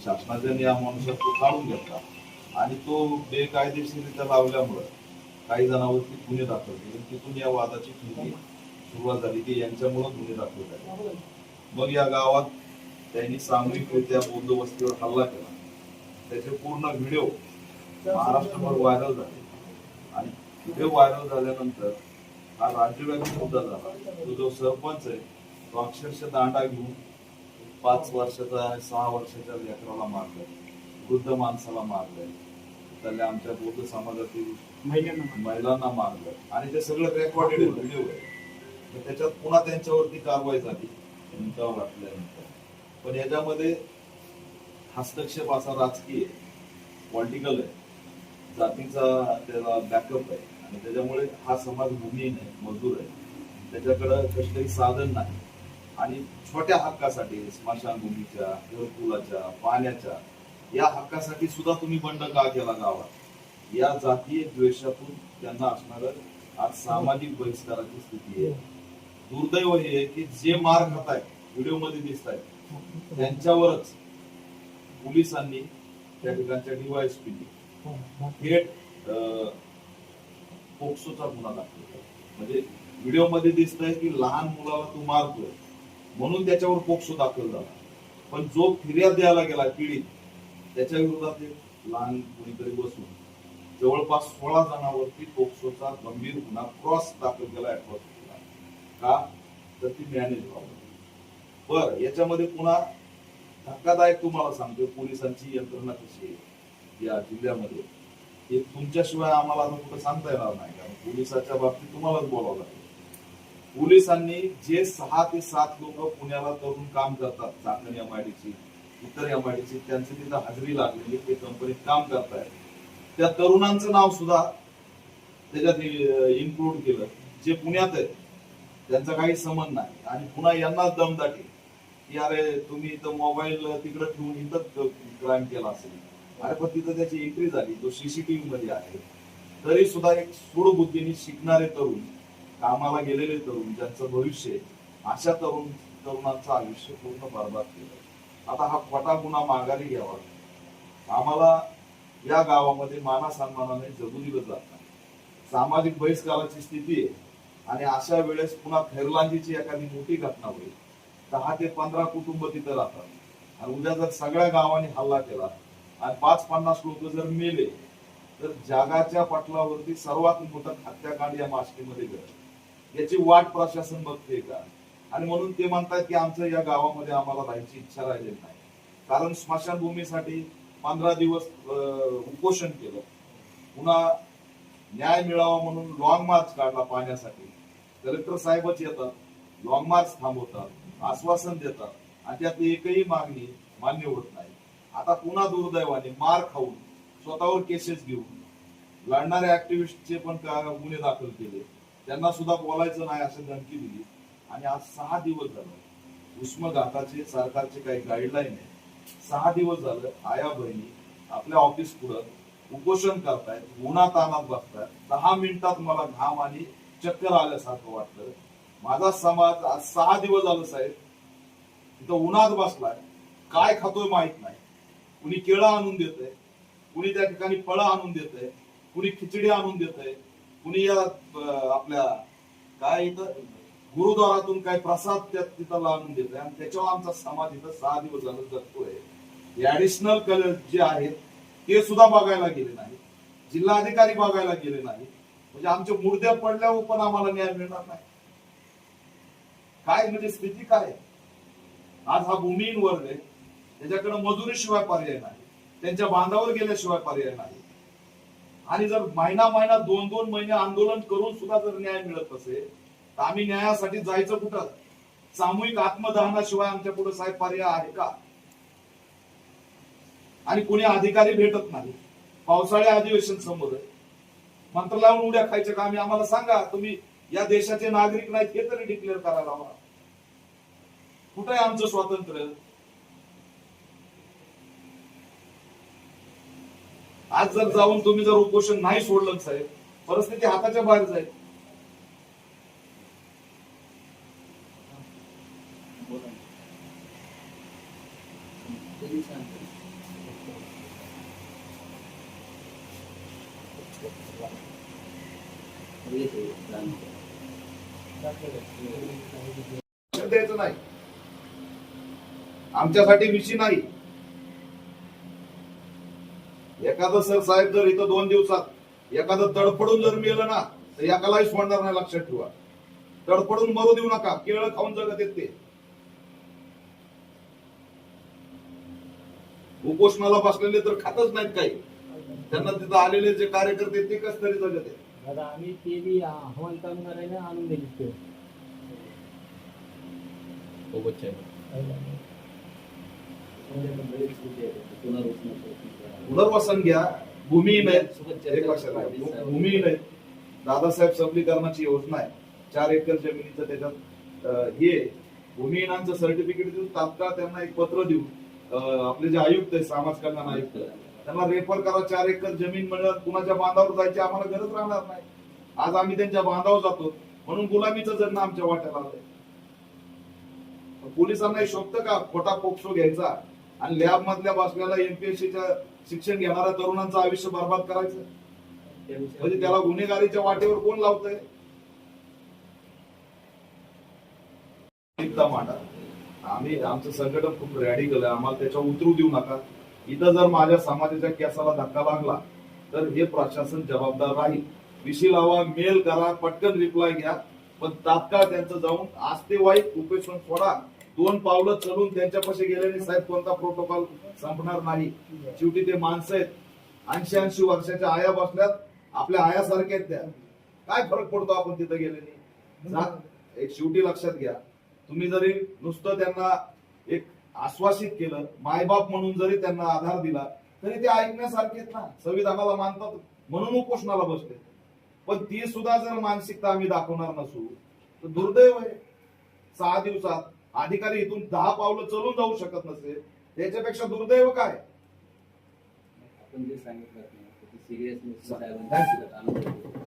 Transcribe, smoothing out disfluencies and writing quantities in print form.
शासनाच्या नियमानुसार तो काढून घेतला आणि तो बेकायदेशीरित्या लावल्यामुळे काही जणांवरती गुन्हे दाखल केले. तिथून या वादाची सुरुवात झाली की यांच्यामुळे गुन्हे दाखल झाले. मग या गावात त्यांनी सामूहिकरित्या बंदोबस्तीवर हल्ला केला. त्याचे पूर्ण व्हिडिओ महाराष्ट्रभर व्हायरल झाले आणि व्हिडिओ व्हायरल झाल्यानंतर हा राज्यव्यापी मुद्दा झाला. तो जो सरपंच आहे तो अक्षरशः दांडा घेऊन 5 वर्षाचा 6 वर्षाच्या लेकराला मारलाय, वृद्ध माणसाला मारलंय, त्याला आमच्या बौद्ध समाजातील महिलांना मारलं आणि ते सगळं रेकॉर्डेड व्हिडिओ आहे. त्याच्यात पुन्हा त्यांच्यावरती कारवाई झाली निकाल घातल्यानंतर. पण याच्यामध्ये हस्तक्षेप असा राजकीय पॉलिटिकल आहे, जातीचा त्याला बॅकअप आहे आणि त्याच्यामुळे हा समाज भूमीहीन आहे, मजूर आहे, त्याच्याकडे कसलंही साधन नाही आणि छोट्या हक्कासाठी स्मशानभूमीच्या, घरकुलाच्या, पाण्याच्या या हक्कासाठी सुद्धा तुम्ही बंड का केला गावात? या जातीय द्वेषातून त्यांना असणार आज सामाजिक बहिष्काराची स्थिती आहे. दुर्दैव हे आहे की जे मार खात आहेत, व्हिडिओ मध्ये दिसत आहेत, त्यांच्यावरच पोलिसांनी त्या ठिकाणच्या डीवायएसपीनी थेट पोक्सोचा गुन्हा दाखल केला. म्हणजे व्हिडिओ मध्ये दिसतंय की लहान मुलाला तू मारतोय म्हणून त्याच्यावर पोक्सो दाखल झाला. पण जो फिर्याद द्यायला गेला पीडित त्याच्या विरोधात एक लहान कोणीतरी बसून जवळपास 16 जणांवरती पोक्सोचा गंभीर गुन्हा क्रॉस दाखल केला. का तर ती मॅनेज व्हावं. बर याच्यामध्ये पुन्हा धक्कादायक तुम्हाला सांगतो, पोलिसांची यंत्रणा कशी आहे या जिल्ह्यामध्ये हे तुमच्याशिवाय आम्हाला आता कुठं सांगता येणार नाही. कारण पोलिसाच्या बाबतीत तुम्हालाच बोलावं लागेल. पोलिसांनी जे 6 ते 7 लोक पुण्याला तरुण काम करतात, चाकण एमआयडीसी, इतर एमआयडीसी, त्यांची तिथं हजेरी लागलेली, ते कंपनीत काम करतायत, त्या तरुणांचं नाव सुद्धा त्याच्यात इन्क्लूड केलं जे पुण्यात आहेत, त्यांचा काही संबंध नाही. आणि पुन्हा यांना दमदाटी की अरे तुम्ही इथं मोबाईल तिकडे ठेवून इथं क्राईम केला असेल. अरे पण तिथं त्याची एंट्री झाली, तो सीसीटीव्ही मध्ये आहे. तरी सुद्धा एक सूडबुद्धीने शिकणारे तरुण, कामाला गेलेले तरुण, ज्यांचं भविष्य, अशा तरुणांचं आयुष्य पूर्ण बरबाद केलं. आता हा खोटा गुन्हा माघारी घ्यावा. आम्हाला या गावामध्ये माना सन्मानाने जगू दिलं जात नाही. सामाजिक बहिष्काराची स्थिती आहे आणि अशा वेळेस पुन्हा खैरलांजीची एखादी मोठी घटना होईल, 10 ते 15 कुटुंब तिथे राहतात आणि उद्या जर सगळ्या गावांनी हल्ला केला आणि 5-50 लोक जर मेले तर जगाच्या पटलावरती सर्वात मोठा हत्याकांड या मासळीमध्ये घडलं. याची वाट प्रशासन बघते का? आणि म्हणून ते म्हणतात की आमचं या गावामध्ये आम्हाला राहायची इच्छा राहिलेली नाही. कारण स्मशानभूमीसाठी 15 दिवस उपोषण केलं, पुन्हा न्याय मिळावा म्हणून लॉंग मार्च काढला पाण्यासाठी. कलेक्टर साहेबच येतात, लॉंग मार्च थांबवतात, आश्वासन देतात आणि त्यात एकही मागणी मान्य होत नाही. आता पुन्हा दुर्दैवाने मार खाऊन स्वतःवर केसेस घेऊन लढणाऱ्या ऍक्टिव्हिस्टचे पण गुन्हे दाखल केले, त्यांना सुद्धा बोलायचं नाही अशी धमकी दिली. आणि आज 6 दिवस झालं उष्मघाताचे सरकारचे काही गाईडलाईन आहे. 6 दिवस झालं आया बहिणी आपल्या ऑफिस पुढं उपोषण करतायत, उन्हात तानात बसतायत. 10 मिनिटात मला घाम आणि चक्कर आल्यासारखं वाटलं. माझा समाज आज 6 दिवस झालं साहेब तिथं उन्हात बसलाय, काय खातोय माहित नाही. कुणी केळं आणून देतंय, कुणी त्या ठिकाणी फळं आणून देतंय, कुणी खिचडी आणून देतंय, कुणी या आपल्या काय इथं गुरुद्वारातून काय प्रसाद तिथं आणून देतंय आणि त्याच्यावर आमचा समाज इथं 6 दिवस झालं जगतोय. ऍडिशनल कलर जे आहेत ते सुद्धा बघायला गेले नाही, जिल्हाधिकारी बघायला गेले नाही. म्हणजे आमचे मुर्दे पडल्यावर पण आम्हाला न्याय मिळणार नाही. काय म्हणजे स्थिती काय? आज हा भूमिहीन वर्ग आहे, त्याच्याकडे मजुरीशिवाय पर्याय नाही, त्यांच्या बांधावर गेल्याशिवाय पर्याय नाही. आणि जर महिना 2-2 महिने आंदोलन करून सुद्धा जर न्याय मिळत असेल तर आम्ही न्यायासाठी जायचं कुठं? सामूहिक आत्मदहनाशिवाय आमच्या पुढे साहेब पर्याय आहे का? आणि कोणी अधिकारी भेटत नाही. पावसाळी अधिवेशन समोर आहे, मंत्रालयाहून उड्या खायच्या का? आम्हाला सांगा, तुम्ही या देशाचे नागरिक नाहीत हे तरी डिक्लेअर करायला हवा. कुठं आहे आमचं स्वातंत्र्य? आज जर जाऊन तुम्ही जर उपोषण नाही सोडलं साहेब, परिस्थिती हाताच्या बाहेर जाईल. द्यायचं नाही, आमच्यासाठी विषय नाही. एखादं सर साहेब जर इथं 2 दिवसात एखादं तडफडून जर मिळलं ना तर एकालाही सोडणार नाही, लक्षात ठेवा. तडफडून मरू देऊ नका, केळं खाऊन जगत येत ते. उपोषणाला बसलेले तर खातच नाहीत काही, त्यांना तिथं आलेले जे कार्यकर्ते ते कस तरी जगत आहेत. दादा आम्ही ते बी आव्हान करणाऱ्याने आणून दिली. पुनर्वसन घ्या, भूमिहीन आहेत, एक लक्षात घ्या, भूमिहीन आहेत. दादासाहेब सबलीकरणाची योजना आहे, 4 एकर जमिनीचं त्याच्यात हे भूमिहीनांचं सर्टिफिकेट देऊन तात्काळ त्यांना एक पत्र देऊ. आपले जे आयुक्त आहेत, समाज कल्याण आयुक्त, त्यांना रेफर करा. 4 एकर जमीन मिळत कुणाच्या बांधावर जायची आम्हाला गरज राहणार नाही. आज आम्ही त्यांच्या बांधावर जातो म्हणून गुलामीचं जगणं आमच्या वाट्याला आलंय. पोलिसांना हे शोभतं का खोटा पोक्सो घ्यायचा आणि लॅब मधल्या बसलेल्या एमपीएससीच्या शिक्षण घेणाऱ्या तरुणांचं आयुष्य बर्बाद करायचं? म्हणजे त्याला गुन्हेगारीच्या वाटेवर कोण लावतंय? मांडा. आम्ही आमचं संघटन खूप रॅडिकल आहे, आम्हाला त्याच्यावर उतरू देऊ नका. इथं जर माझ्या समाजाच्या केसाला धक्का लागला तर हे प्रशासन जबाबदार राहील. विषय लावा, मेल करा, पटकन रिप्लाय घ्या, पण तात्काळ त्यांचं जाऊन आज ते वाईट उपेक्षण सोडा. 2 पावलं चलून त्यांच्यापाशी गेल्याने साहेब कोणता प्रोटोकॉल संपणार नाही. शेवटी ते माणसं आहेत, 80-80 वर्षाच्या आया बसल्यात, आपल्या आयासारख्या आहेत त्या. काय फरक पडतो आपण तिथं गेल्याने? एक शेवटी लक्षात घ्या, तुम्ही जरी नुसतं त्यांना एक आश्वासित केलं, मायबाप म्हणून जरी त्यांना आधार दिला तरी ते ऐकण्यासारखे आहेत ना. संविधानाला मानतात म्हणून उपोषणाला बसले. पण ती सुद्धा जर मानसिकता आम्ही दाखवणार नसू तर दुर्दैव आहे. 6 दिवसात अधिकारी इथून 10 पावलं चलून जाऊ शकत नसेल, त्याच्यापेक्षा दुर्दैव काय? आपण जे सांगितलं सिरियसनेस